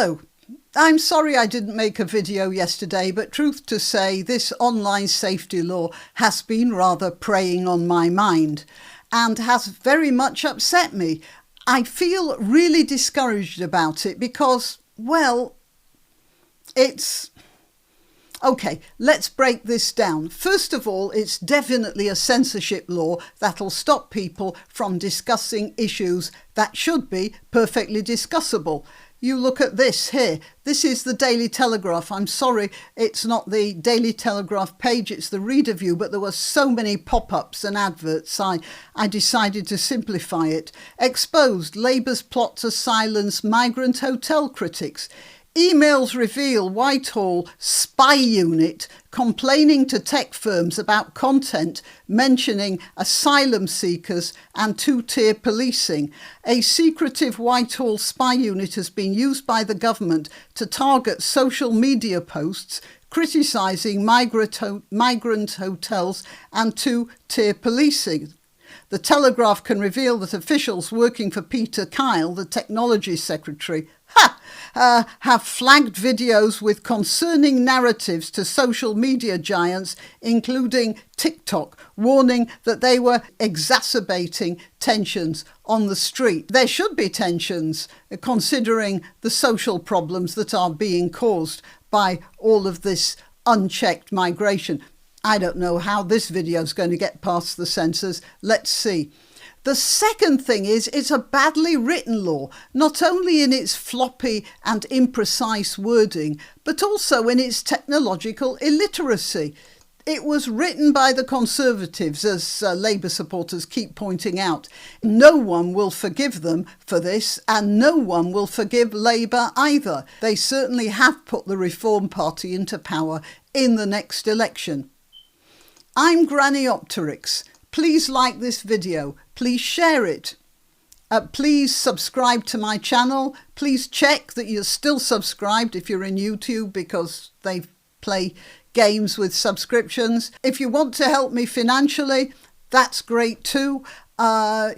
Hello. I'm sorry I didn't make a video yesterday, but truth to say, this online safety law has been rather preying on my mind and has very much upset me. I feel really discouraged about it because, well, it's... Okay, let's break this down. First of all, it's definitely a censorship law that'll stop people from discussing issues that should be perfectly discussable. You look at this here. This is the Daily Telegraph. I'm sorry, it's not the Daily Telegraph page, it's the reader view, but there were so many pop-ups and adverts, I decided to simplify it. Exposed, Labour's plot to silence migrant hotel critics. Emails reveal Whitehall spy unit complaining to tech firms about content mentioning asylum seekers and two-tier policing. A secretive Whitehall spy unit has been used by the government to target social media posts criticising migrant hotels and two-tier policing. The Telegraph can reveal that officials working for Peter Kyle, the technology secretary, have flagged videos with concerning narratives to social media giants, including TikTok, warning that they were exacerbating tensions on the street. There should be tensions, considering the social problems that are being caused by all of this unchecked migration. I don't know how this video is going to get past the censors. Let's see. The second thing is it's a badly written law, not only in its floppy and imprecise wording, but also in its technological illiteracy. It was written by the Conservatives, as Labour supporters keep pointing out. No one will forgive them for this, and no one will forgive Labour either. They certainly have put the Reform Party into power in the next election. I'm Granniopteryx. Please like this video. Please share it. Please subscribe to my channel. Please check that you're still subscribed if you're in YouTube, because they play games with subscriptions. If you want to help me financially, that's great too. All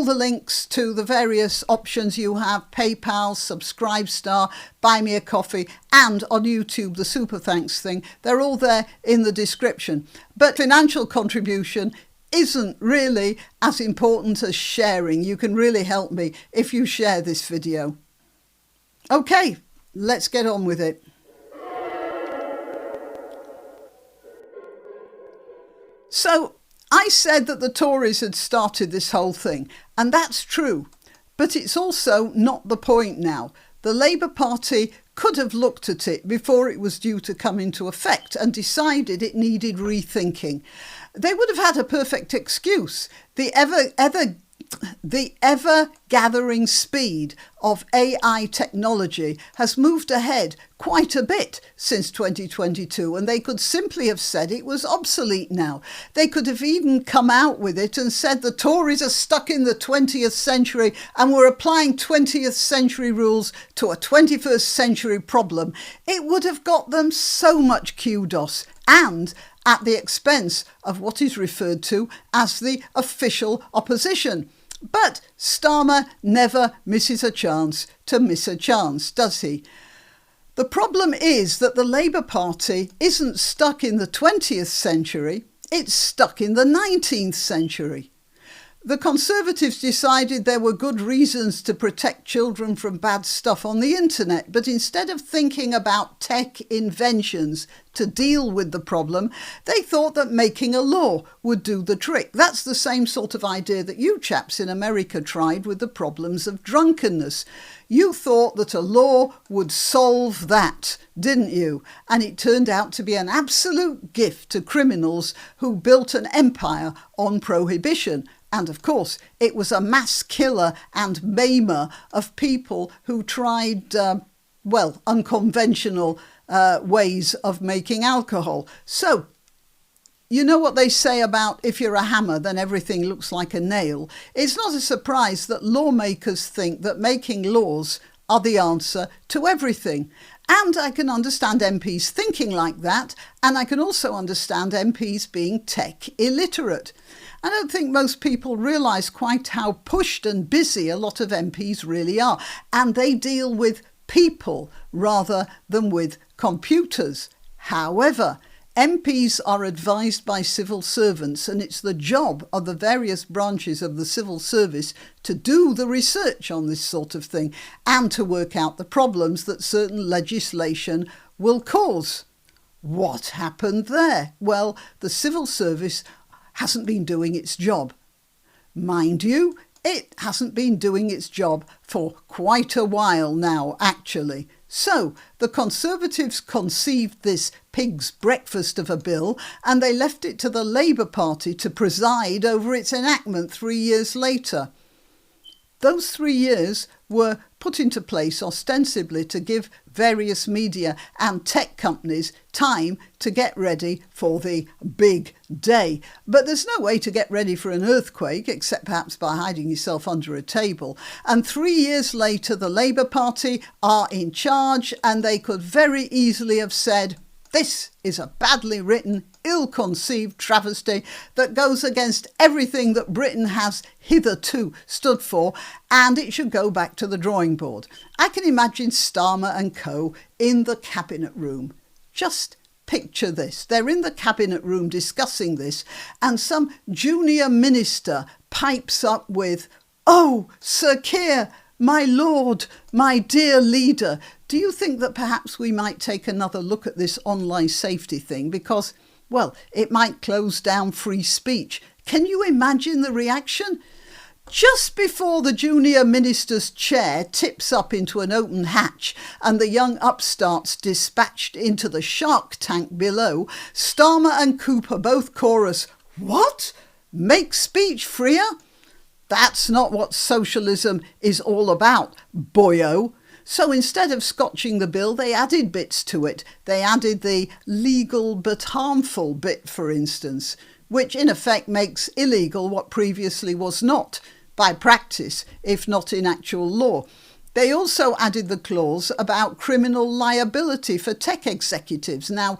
the links to the various options you have, PayPal, Subscribestar, Buy Me a Coffee, and on YouTube, the Superthanks thing, they're all there in the description. But financial contribution isn't really as important as sharing. You can really help me if you share this video. Okay, let's get on with it. So, I said that the Tories had started this whole thing, and that's true, but it's also not the point now. The Labour Party could have looked at it before it was due to come into effect and decided it needed rethinking. They would have had a perfect excuse. The ever-gathering speed of AI technology has moved ahead quite a bit since 2022, and they could simply have said it was obsolete now. They could have even come out with it and said the Tories are stuck in the 20th century and we're applying 20th century rules to a 21st century problem. It would have got them so much kudos, and at the expense of what is referred to as the official opposition. But Starmer never misses a chance to miss a chance, does he? The problem is that the Labour Party isn't stuck in the 20th century, it's stuck in the 19th century. The Conservatives decided there were good reasons to protect children from bad stuff on the internet, but instead of thinking about tech inventions to deal with the problem, they thought that making a law would do the trick. That's the same sort of idea that you chaps in America tried with the problems of drunkenness. You thought that a law would solve that, didn't you? And it turned out to be an absolute gift to criminals who built an empire on prohibition. And of course, it was a mass killer and maimer of people who tried, unconventional ways of making alcohol. So, you know what they say about if you're a hammer, then everything looks like a nail. It's not a surprise that lawmakers think that making laws are the answer to everything. And I can understand MPs thinking like that, and I can also understand MPs being tech illiterate. I don't think most people realise quite how pushed and busy a lot of MPs really are, and they deal with people rather than with computers. However, MPs are advised by civil servants, and it's the job of the various branches of the civil service to do the research on this sort of thing and to work out the problems that certain legislation will cause. What happened there? Well, the civil service hasn't been doing its job. Mind you, it hasn't been doing its job for quite a while now, actually. So the Conservatives conceived this pig's breakfast of a bill, and they left it to the Labour Party to preside over its enactment 3 years later. Those 3 years were put into place ostensibly to give various media and tech companies time to get ready for the big day. But there's no way to get ready for an earthquake except perhaps by hiding yourself under a table. And 3 years later, the Labour Party are in charge, and they could very easily have said, this is a badly written, ill-conceived travesty that goes against everything that Britain has hitherto stood for, and it should go back to the drawing board. I can imagine Starmer and co. in the cabinet room. Just picture this. They're in the cabinet room discussing this, and some junior minister pipes up with, "Oh, Sir Keir, my lord, my dear leader, do you think that perhaps we might take another look at this online safety thing because, well, it might close down free speech?" Can you imagine the reaction? Just before the junior minister's chair tips up into an open hatch and the young upstarts dispatched into the shark tank below, Starmer and Cooper both chorus, "What? Make speech freer? That's not what socialism is all about, boyo." So instead of scotching the bill, they added bits to it. They added the legal but harmful bit, for instance, which in effect makes illegal what previously was not, by practice, if not in actual law. They also added the clause about criminal liability for tech executives. Now,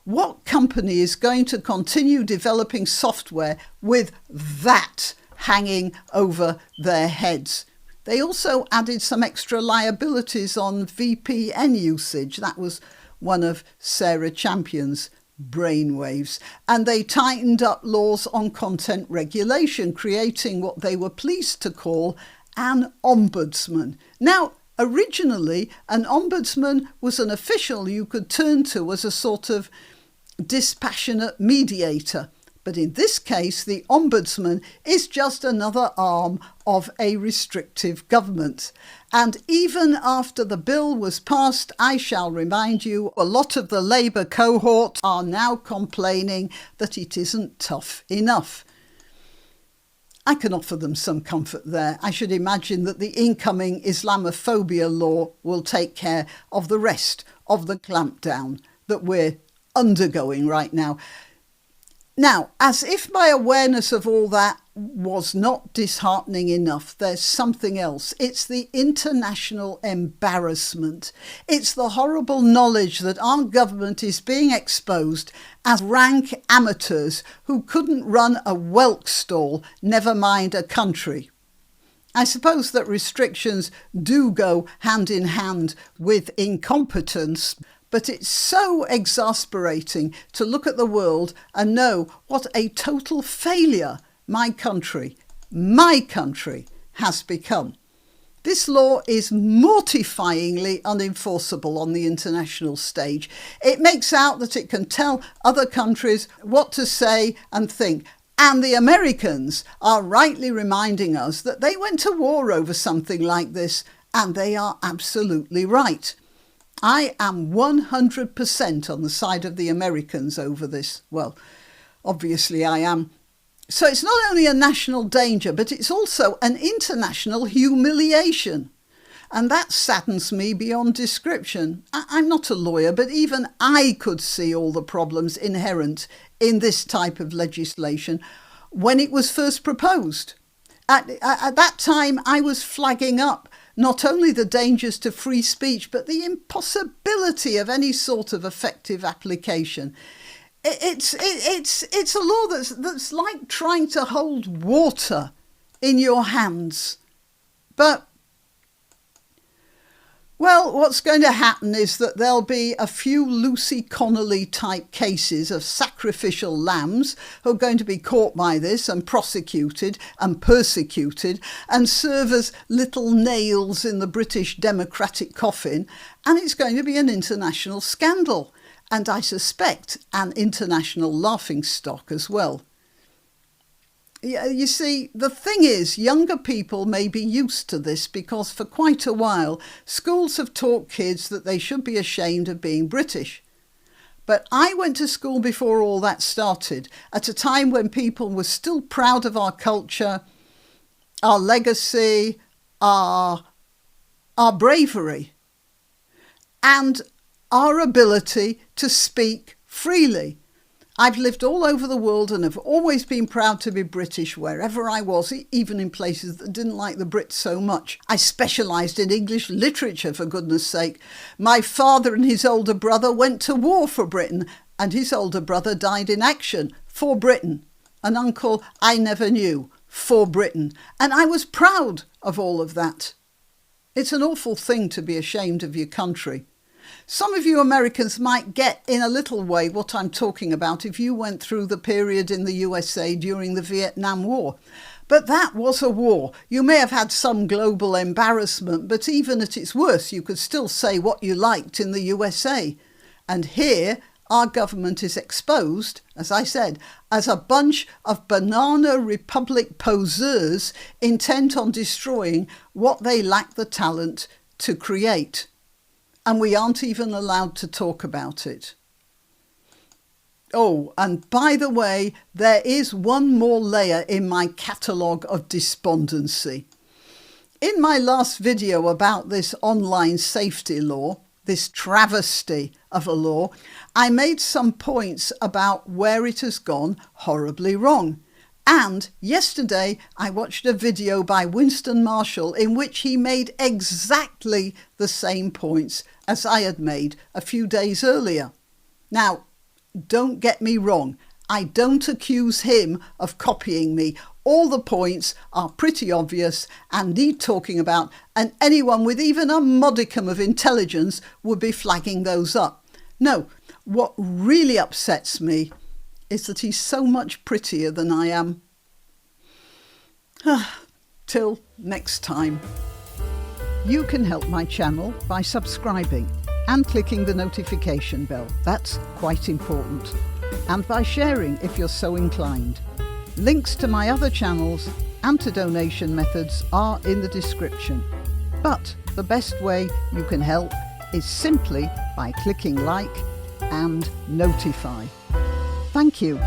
what company is going to continue developing software with that hanging over their heads? They also added some extra liabilities on VPN usage. That was one of Sarah Champion's brainwaves. And they tightened up laws on content regulation, creating what they were pleased to call an ombudsman. Now, originally, an ombudsman was an official you could turn to as a sort of dispassionate mediator. But in this case, the ombudsman is just another arm of a restrictive government. And even after the bill was passed, I shall remind you, a lot of the Labour cohort are now complaining that it isn't tough enough. I can offer them some comfort there. I should imagine that the incoming Islamophobia law will take care of the rest of the clampdown that we're undergoing right now. Now, as if my awareness of all that was not disheartening enough, there's something else. It's the international embarrassment. It's the horrible knowledge that our government is being exposed as rank amateurs who couldn't run a whelk stall, never mind a country. I suppose that restrictions do go hand in hand with incompetence, but it's so exasperating to look at the world and know what a total failure my country has become. This law is mortifyingly unenforceable on the international stage. It makes out that it can tell other countries what to say and think. And the Americans are rightly reminding us that they went to war over something like this, and they are absolutely right. I am 100% on the side of the Americans over this. Well, obviously I am. So it's not only a national danger, but it's also an international humiliation. And that saddens me beyond description. I'm not a lawyer, but even I could see all the problems inherent in this type of legislation when it was first proposed. At that time, I was flagging up not only the dangers to free speech, but the impossibility of any sort of effective application. It's a law that's like trying to hold water in your hands. But Well, what's going to happen is that there'll be a few Lucy Connolly type cases of sacrificial lambs who are going to be caught by this and prosecuted and persecuted and serve as little nails in the British democratic coffin, and it's going to be an international scandal, and I suspect an international laughingstock as well. You see, the thing is, younger people may be used to this because for quite a while, schools have taught kids that they should be ashamed of being British. But I went to school before all that started, at a time when people were still proud of our culture, our legacy, our bravery, and our ability to speak freely. I've lived all over the world and have always been proud to be British wherever I was, even in places that didn't like the Brits so much. I specialised in English literature, for goodness sake. My father and his older brother went to war for Britain, and his older brother died in action for Britain. An uncle I never knew, for Britain. And I was proud of all of that. It's an awful thing to be ashamed of your country. Some of you Americans might get in a little way what I'm talking about if you went through the period in the USA during the Vietnam War. But that was a war. You may have had some global embarrassment, but even at its worst, you could still say what you liked in the USA. And here, our government is exposed, as I said, as a bunch of banana republic poseurs intent on destroying what they lack the talent to create. And we aren't even allowed to talk about it. Oh, and by the way, there is one more layer in my catalogue of despondency. In my last video about this online safety law, this travesty of a law, I made some points about where it has gone horribly wrong. And yesterday I watched a video by Winston Marshall in which he made exactly the same points as I had made a few days earlier. Now, don't get me wrong, I don't accuse him of copying me. All the points are pretty obvious and need talking about, and anyone with even a modicum of intelligence would be flagging those up. No, what really upsets me is that he's so much prettier than I am. Till next time. You can help my channel by subscribing and clicking the notification bell. That's quite important. And by sharing if you're so inclined. Links to my other channels and to donation methods are in the description. But the best way you can help is simply by clicking like and notify. Thank you.